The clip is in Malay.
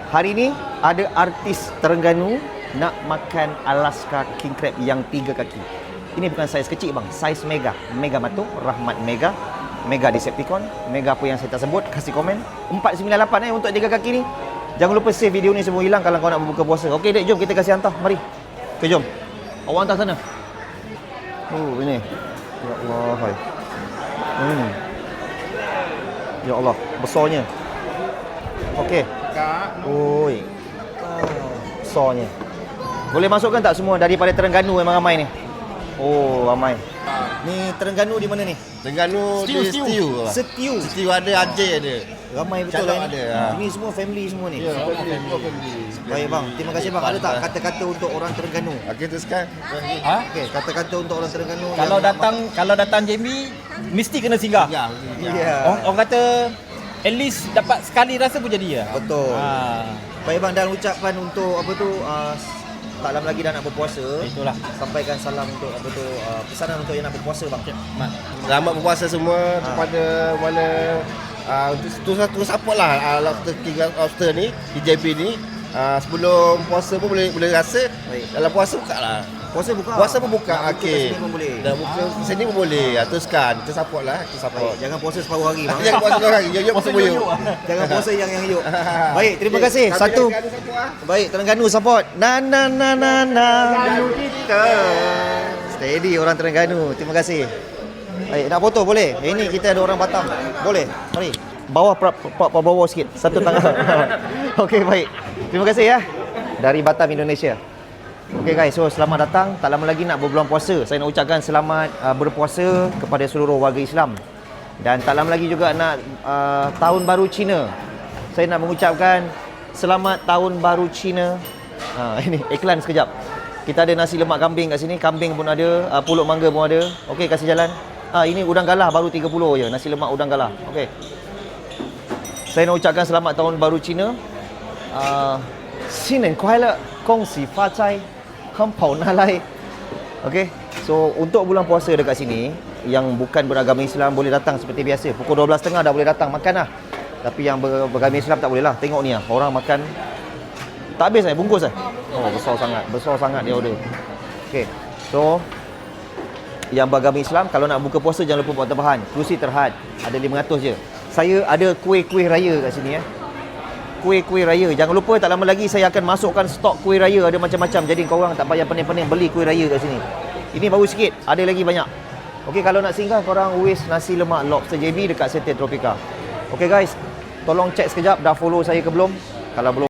Hari ni ada artis Terengganu nak makan Alaska King Crab yang 3 kaki. Ini bukan saiz kecil bang, saiz mega. Mega Matuk, Rahmat Mega, Mega Decepticon, Mega apa yang saya tak sebut, kasih komen. 498 untuk 3 kaki ni. Jangan lupa save video ni semua hilang kalau kau nak berbuka puasa. Okey dek, jom kita kasih hantar. Mari. Okey jom. Awak hantar sana. Oh ini. Ya Allah. Hai. Ya Allah, besarnya. Okey. Oi. Besarnya. Boleh masukkan tak semua daripada Terengganu memang ramai ni? Oh, ramai. Ni Terengganu di mana ni? Terengganu di Setiu. Setiu ada, Aceh ada. Ramai betul lah ada. Ini semua family semua ni. Ya, family. Baik bang, terima kasih bang. Ada tak kata-kata untuk orang Terengganu? Okey, teruskan. Okey, kata-kata untuk orang Terengganu. Kalau datang JB mesti kena singgah. Ya. Orang kata at least dapat sekali rasa pun jadi ya. Betul. Baik bang, dan ucapan untuk apa tu tak lama lagi dah nak berpuasa. Itulah. Sampaikan salam untuk apa tu pesanan untuk yang nak berpuasa bang. Selamat berpuasa semua kepada mana untuk support lah King Lobster ni, TJB ni. Sebelum puasa pun boleh rasa. Baik. Dalam puasa buka lah. Puasa buka. Puasa pun buka. Nak buka kat Okey. sini pun boleh. Dah buka sini pun boleh. Teruskan. Kita support lah. Kita support. Baik, jangan puasa separuh hari bang. Jangan puasa orang. Yo puasa boyo. Jangan puasa yang yuk. Baik, terima kasih. Satu. Baik, Terengganu support. Na Terengganu kita. Steady orang Terengganu. Terima kasih. Baik, nak foto boleh? Ini kita ada orang Batam. Boleh. Mari. Bawah bawah sikit. Satu tangan. Okey, baik. Terima kasih ya. Dari Batam, Indonesia. Okey guys, so selamat datang. Tak lama lagi nak berbulan puasa. Saya nak ucapkan selamat berpuasa kepada seluruh warga Islam. Dan tak lama lagi juga nak Tahun Baru Cina. Saya nak mengucapkan selamat Tahun Baru Cina. Ini iklan sekejap. Kita ada nasi lemak kambing kat sini. Kambing pun ada, pulut mangga pun ada. Okey, kasih jalan. Ini udang galah baru 30 je. Nasi lemak udang galah. Okey. Saya nak ucapkan selamat Tahun Baru Cina. 新年快乐，恭喜发财，很跑拿来。Okey. So untuk bulan puasa dekat sini yang bukan beragama Islam boleh datang seperti biasa. Pukul 12.30 dah boleh datang makan lah. Tapi yang beragama Islam tak boleh lah. Tengok ni lah. Orang makan tak habis bungkus Oh, besar sangat. Besar sangat dia order. Okey. So yang beragama Islam kalau nak buka puasa jangan lupa buat tambahan. Kerusi terhad. Ada 500 je. Saya ada kuih-kuih raya kat sini Kuih-kuih raya. Jangan lupa tak lama lagi saya akan masukkan stok kuih raya ada macam-macam. Jadi korang tak payah pening-pening beli kuih raya kat sini. Ini baru sikit, ada lagi banyak. Okey, kalau nak singgah korang always nasi lemak Lobster JB dekat Setia Tropika. Okey guys, tolong check sekejap dah follow saya ke belum. Kalau belum